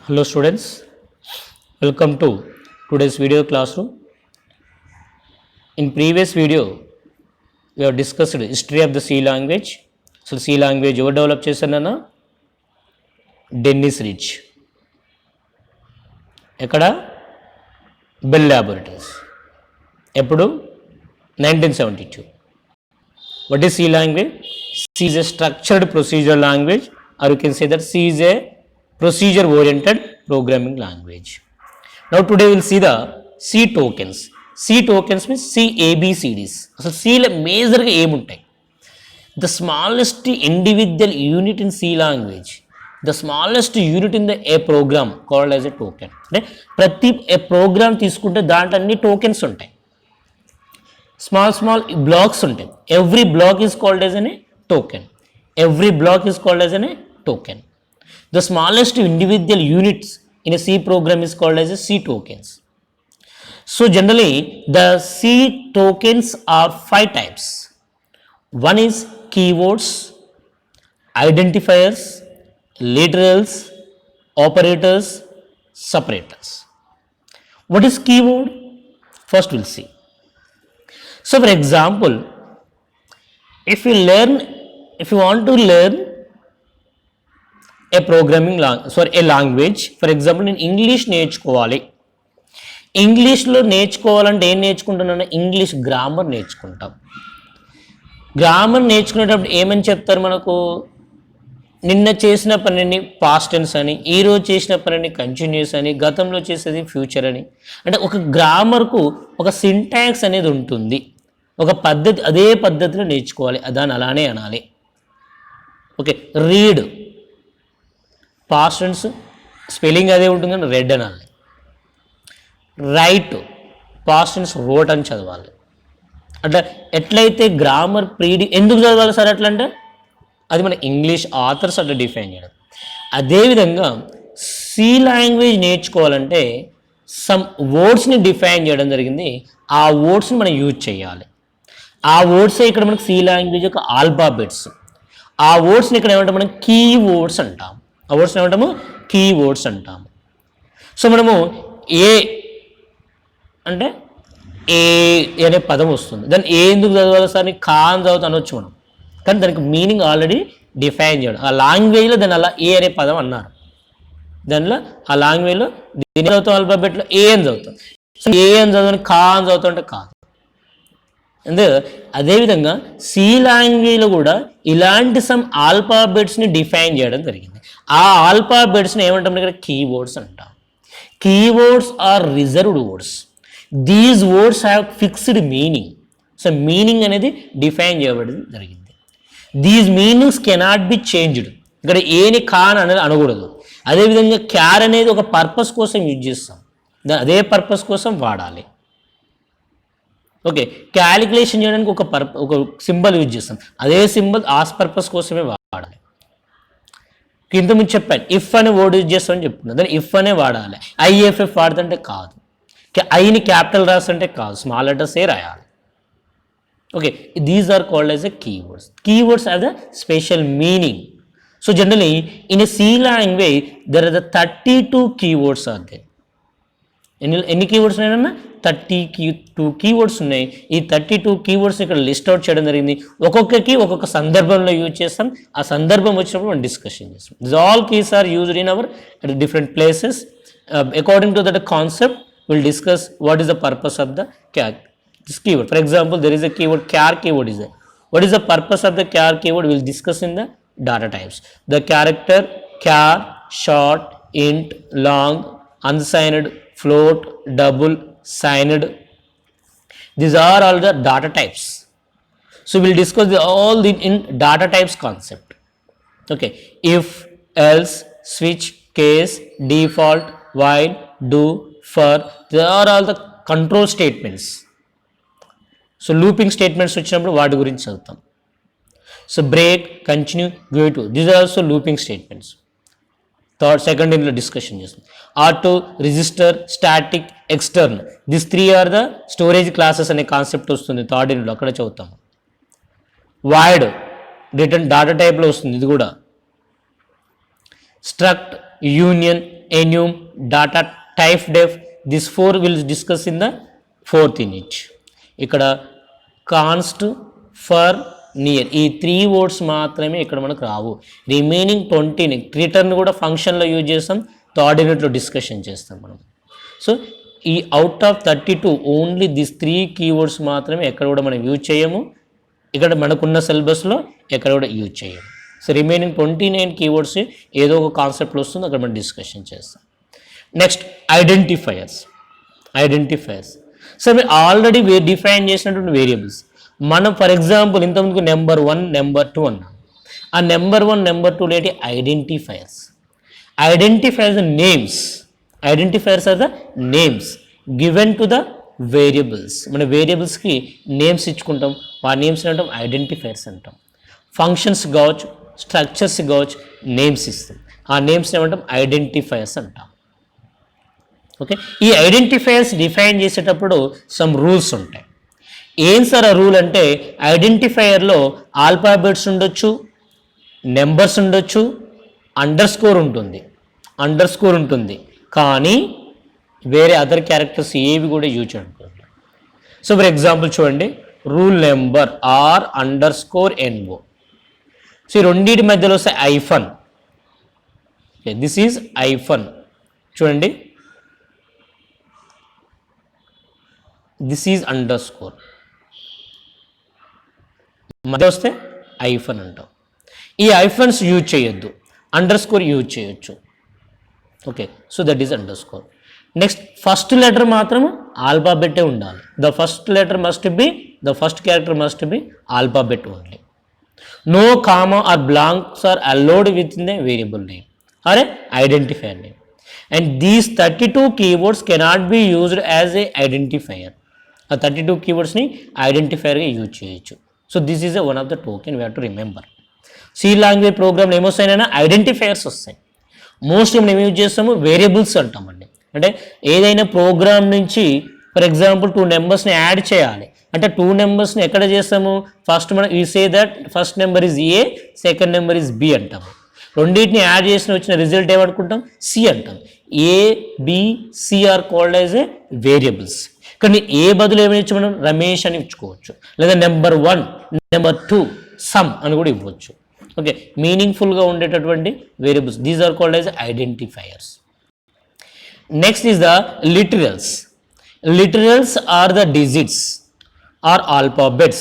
Hello students, welcome to today's video classroom. In previous video, we have discussed history of the C language. So C language ఎవరు develop చేశారన్న Dennis rich. ఎక్కడ? Bell laboratories. ఎప్పుడు? 1972. What is C language? C is a structured procedure language, or you can say that C is a procedure oriented programming language. Now today we will see the C tokens. C tokens means C ABCDs. So C లో మేజర్గా ఏముంటాయి? The smallest individual unit in C language, the smallest unit in the a program called as a token. అంటే ప్రతి ఏ programme తీసుకుంటే దాంట్లో అన్ని tokens ఉంటాయి. Small blocks ఉంటాయి. Every block is called as an token. Every block is called as an token. The smallest individual units in a C program is called as a C tokens. So generally the C tokens are 5 types. One is keywords, identifiers, literals, operators, separators. What is keyword? First we'll see. So for example, if you want to learn a language, for example నేను English నేర్చుకోవాలి. ఇంగ్లీష్లో నేర్చుకోవాలంటే ఏం నేర్చుకుంటున్నాను? English grammar నేర్చుకుంటాం. Grammar నేర్చుకునేటప్పుడు ఏమని చెప్తారు మనకు? నిన్న చేసిన పనిని పాస్ట్ టెన్స్ అని, ఈరోజు చేసిన పనిని కంటిన్యూస్ అని, గతంలో చేసేది ఫ్యూచర్ అని. అంటే ఒక గ్రామర్కు ఒక సింటాక్స్ అనేది ఉంటుంది, ఒక పద్ధతి, అదే పద్ధతిలో నేర్చుకోవాలి, దాన్ని అలానే అనాలి. Okay, read past tense spelling అదే ఉంటుంది కానీ రెడ్ అనాలి. రైట్ పాస్ట్ టెన్స్ రోట్ అని చదవాలి. అట్లా ఎట్లయితే గ్రామర్ ఎందుకు చదవాలి సార్ అట్లా అంటే అది మన ఇంగ్లీష్ ఆథర్స్ అట్లా డిఫైన్ చేయడం. అదేవిధంగా సి లాంగ్వేజ్ నేర్చుకోవాలంటే సమ్ వర్డ్స్ని డిఫైన్ చేయడం జరిగింది. ఆ వర్డ్స్ని మనం యూజ్ చేయాలి. ఆ వర్డ్సే ఇక్కడ మనకు సి లాంగ్వేజ్ యొక్క ఆల్ఫాబెట్స్. ఆ వర్డ్స్ని ఇక్కడ ఏమంటాం మనం? కీ వర్డ్స్ అంటాం. ఆ వర్డ్స్ ఏమంటాము? కీవర్డ్స్ అంటాము. సో మనము ఏ అంటే ఏ అనే పదం వస్తుంది, దాన్ని ఏ ఎందుకు చదవాలి సార్? కా అని చదువుతా అనొచ్చు మనం, కానీ దానికి మీనింగ్ ఆల్రెడీ డిఫైన్ చేయడం. ఆ లాంగ్వేజ్లో దాన్ని అలా ఏ అనే పదం అన్నారు. దానిలో ఆ లాంగ్వేజ్లో దీని చదువుతాం, ఆల్ఫాబెట్లో ఏ అని చదువుతాం. సో ఏ అని చదవని కా అని చదువుతాం అంటే కాదు. అంతే కదా. అదేవిధంగా సి లాంగ్వేజ్లో కూడా ఇలాంటి సమ్ ఆల్ఫాబెట్స్ని డిఫైన్ చేయడం జరిగింది. ఆ ఆల్ఫాబెట్స్ని ఏమంటాం? ఇక్కడ కీవర్డ్స్ అంటాం. Keywords are reserved words. These words have fixed meaning. So meaning అనేది డిఫైన్ చేయబడి జరిగింది. These meanings cannot be changed. ఇక్కడ ఏని కాన్ అనేది అనకూడదు. అదేవిధంగా క్యార్ అనేది ఒక పర్పస్ కోసం యూజ్ చేస్తాం, అదే పర్పస్ కోసం వాడాలి. ఓకే, క్యాలిక్యులేషన్ చేయడానికి ఒక సింబల్ యూజ్ చేస్తాం, అదే సింబల్ ఆ పర్పస్ కోసమే వాడాలి. కింద ముందు చెప్పాను, ఇఫ్ అనే వర్డ్ యూజ్ చేస్తామని చెప్తున్నా, దాన్ని ఇఫ్ అనే వాడాలి. ఐఎఫ్ఎఫ్ వాడుతుంటే కాదు, ఐని క్యాపిటల్ రాస్తుంటే కాదు, స్మాల్ లెటర్స్ ఏ రాయాలి. Okay, these are called as a keywords. Keywords have the special meaning. So generally in a C language there are the 32 keywords are they. ఎన్ని కీవర్డ్స్ ఉన్నాయన్నా? 32 కీవర్డ్స్ ఉన్నాయి. ఈ 32 కీవర్డ్స్ ఇక్కడ లిస్ట్ అవుట్ చేయడం జరిగింది. ఒక్కొక్కకి ఒక్కొక్క సందర్భంలో యూజ్ చేస్తాం. ఆ సందర్భం వచ్చినప్పుడు మనం డిస్కషన్ చేస్తాం. This all keys are used in our different places. According to that concept will discuss what is the purpose of the this keyword. For example, there is a keyword char keyword is there. What is the purpose of the char keyword? We will discuss in the data types. The character char, short, int, long, unsigned, float, double, signed. These are all the data types. So we will discuss all in data types concept. Okay, if, else, switch, case, default, while, do, for. They are all the control statements. So looping statements వచ్చినప్పుడు వాటి గురించి చదువుతాం. So break, continue, go to, these are also looping statements. Second ఇంట్లో discussion చేస్తాం. Auto, register, static, extern, this 3 are the storage classes అనే concept వస్తుంది third ఇంట్లో, అక్కడ చదువుతాం. వాయిడ్ రిటర్న్ డాటా టైప్లో వస్తుంది ఇది కూడా. Struct, union, enum, data type def. This 4 will discuss in the 4th unit. ఇక్కడ కాన్స్ట్, ఫర్, నియర్ ఈ 3 వర్డ్స్ మాత్రమే ఇక్కడ మనకు రావు. రిమైనింగ్ 20ని రిటర్న్ కూడా ఫంక్షన్లో యూజ్ చేస్తాం, థర్డ్ యూనిట్లో డిస్కషన్ చేస్తాం మనం. సో ఈ out of 32 only this 3 keywords మాత్రమే ఎక్కడ కూడా మనం యూజ్ చేయము, ఇక్కడ మనకున్న సిలబస్లో ఎక్కడ కూడా యూజ్ చేయము. సో రిమైనింగ్ 29 కీవర్డ్స్ ఏదో ఒక కాన్సెప్ట్లో వస్తుంది, అక్కడ మనం డిస్కషన్ చేస్తాం. Next identifiers. సో మీరు ఆల్రెడీ డిఫైన్ చేసినటువంటి వేరియబుల్స్ మనం ఫర్ ఎగ్జాంపుల్ ఇంతకుముందుకు నెంబర్ 1, నెంబర్ 2 అన్నాం. ఆ నెంబర్ 1, నెంబర్ 2 ఏంటి? Identifiers. Identifiers names. Identifiers are the names given to the variables. మన వేరియబుల్స్కి నేమ్స్ ఇచ్చుకుంటాం, ఆ నేమ్స్ అంటాం ఐడెంటిఫైయర్స్ అంటాం. ఫంక్షన్స్ కావచ్చు, స్ట్రక్చర్స్ కావచ్చు, నేమ్స్ ఇస్తాం. ఆ నేమ్స్ ఏమంటాం? ఐడెంటిఫైయర్స్ అంటాం. ఓకే, ఈ ఐడెంటిఫైయర్స్ డిఫైన్ చేసేటప్పుడు సమ్ రూల్స్ ఉంటాయి. ఏం సార్ ఆ రూల్ అంటే, ఐడెంటిఫైయర్లో ఆల్ఫాబెట్స్ ఉండొచ్చు, నెంబర్స్ ఉండొచ్చు, అండర్ స్కోర్ ఉంటుంది, కానీ వేరే అదర్ క్యారెక్టర్స్ ఏవి కూడా యూజ్ చేయకూడదు. సో ఫర్ ఎగ్జాంపుల్ చూడండి, రూల్ నెంబర్ R_NO. సో ఈ రెండింటి మధ్యలో వస్తే ఐఫన్. This is hyphen. చూడండి, దిస్ ఈజ్ అండర్ స్కోర్. మధ్య వస్తే ఐఫన్ అంటాం. ఈ ఐఫన్స్ యూజ్ చేయొద్దు, అండర్ స్కోర్ యూజ్ చేయొచ్చు. Okay, so that is under score. Next first letter మాత్రం ఆల్ఫాబెట్టే ఉండాలి. The first character must be alphabet only. No comma or blanks are allowed with in the variable name or a identifier name. And these 32 keywords cannot be used as a identifier. ఆ 32 keywordsని ఐడెంటిఫైయర్గా use చేయొచ్చు. So this is one of the token we have to remember. C language ప్రోగ్రామ్లో ఏమొస్తాయినా identifiers వస్తాయి. Mostly మనం use చేస్తాము variables అంటామండి. అంటే ఏదైనా ప్రోగ్రామ్ నుంచి ఫర్ ఎగ్జాంపుల్ 2 నెంబర్స్ని యాడ్ చేయాలి అంటే 2 నెంబర్స్ని ఎక్కడ చేస్తాము? ఫస్ట్ మనం you say that first number is A, second number is B అంటాము. రెండింటిని యాడ్ చేసిన వచ్చిన రిజల్ట్ ఏమనుకుంటాం? సి అంటాం. A, B, C are called as a variables. కానీ ఏ బదులు ఏమైనా ఇచ్చి మనం రమేష్ అని ఇచ్చుకోవచ్చు, లేదా నెంబర్ 1, నెంబర్ 2, సమ్ అని కూడా ఇవ్వచ్చు. ఓకే, మీనింగ్ఫుల్గా ఉండేటటువంటి variables, these are called as identifiers. Next is the literals. Literals are the digits or alphabets.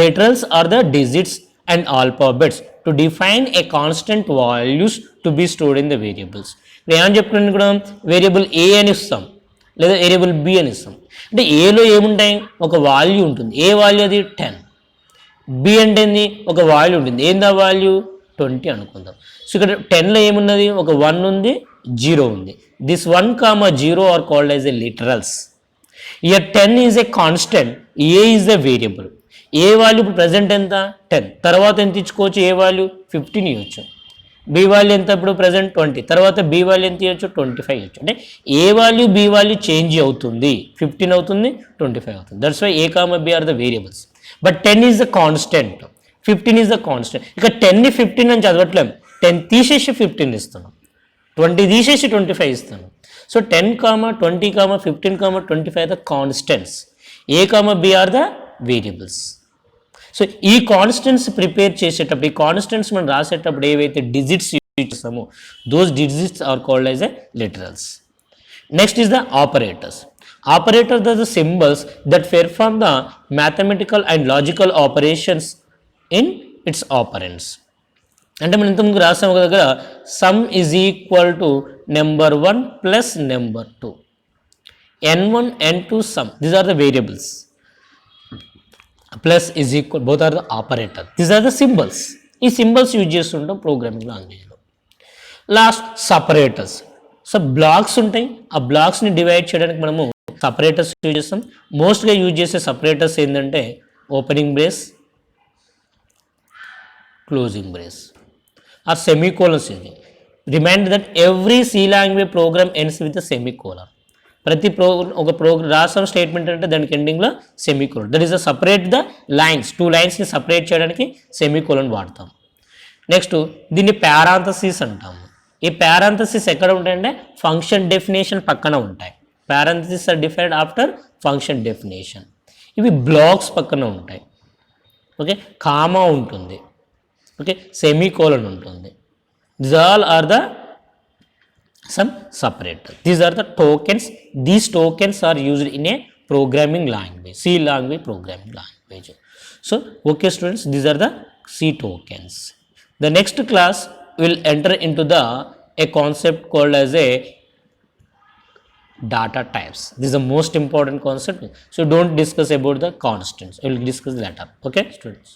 Literals are the digits and alphabets to define a constant values to be stored in the variables. ఇప్పుడు ఏమని చెప్తున్నాను కూడా, variable ఏ అని ఇస్తాం లేదా variable B అని ఇస్తాం. అంటే ఏలో ఏముంటాయి? ఒక వాల్యూ ఉంటుంది. ఏ వాల్యూ అది? 10. బి అంటే ఏంది? ఒక వాల్యూ ఉంటుంది. ఏంది ఆ వాల్యూ? 20 అనుకుందాం. సో ఇక్కడ 10లో ఏమున్నది? ఒక 1 ఉంది, 0 ఉంది. This 1, 0 are called as a literals. Here 10 is a constant, a is a variable. A value ఇప్పుడు ప్రజెంట్ ఎంత? 10. తర్వాత ఎంత ఇచ్చుకోవచ్చు? ఏ వాల్యూ? 15 ఇవ్వచ్చు. బి వాల్యూ ఎంత ఇప్పుడు ప్రజెంట్? 20. తర్వాత బి వాల్యూ ఎంత ఇవ్వచ్చు? 25 ఇవ్వచ్చు. అంటే A value B value change అవుతుంది, 15 అవుతుంది, 25 అవుతుంది. That's why A comma B are the variables. But 10 is the constant, 15 is the constant. ఇక 10ని 15 అని చదవట్లేం, 10 తీసేసి 15 ఇస్తున్నాం, 20 తీసేసి 25 ఇస్తాను. So 10, 20, 15, 25 the constants. A B are the variables. So ఈ కాన్స్టెంట్స్ ప్రిపేర్ చేసేటప్పుడు, ఈ కాన్స్టెంట్స్ మనం రాసేటప్పుడు ఏవైతే డిజిట్స్ యూజ్ చేస్తామో those digits are called as a literals. Next is the operators. Operators are the symbols that perform the mathematical and logical operations in its operands. అంటే మనం ఇంతకుముందు రాసాం ఒక దగ్గర, sum is equal to number 1 plus number 2, n1 n2 sum, these are the variables. Plus is equal, both are the operator, these are the symbols. ఈ symbols use చేస్తుంటాం programming లాంగ్వేజ్లో. Last separators. So blocks ఉంటాయి, ఆ బ్లాక్స్ని divide చేయడానికి మనము separators use చేస్తాం. మోస్ట్గా యూజ్ చేసే సపరేటర్స్ ఏంటంటే opening brace, closing brace or semicolons. ఇది remind that every C language program ends with semicolon. ప్రతి ఒక ప్రోగ్రామ్ రాసిన స్టేట్మెంట్ అంటే దానికి ఎండింగ్లో semicolon. That is a separate the lines, 2 లైన్స్ని సపరేట్ చేయడానికి సెమీకోలన్ వాడతాం. నెక్స్ట్ దీన్ని పారాంథసిస్ అంటాము. ఈ పారాంథసిస్ ఎక్కడ ఉంటాయంటే ఫంక్షన్ డెఫినేషన్ పక్కన ఉంటాయి. Parenthesis are defined after function definition. ఇవి బ్లాక్స్ పక్కన ఉంటాయి. ఓకే, కామా ఉంటుంది, ఓకే, సెమీకోలన్ ఉంటుంది. These all are the some separator. These are the tokens. These tokens are used in a programming language, C language programming language. So, okay students, these are the C tokens. The next class will enter into a concept called as a data types. This is the most important concept. So, don't discuss about the constants. We will discuss later. Okay students.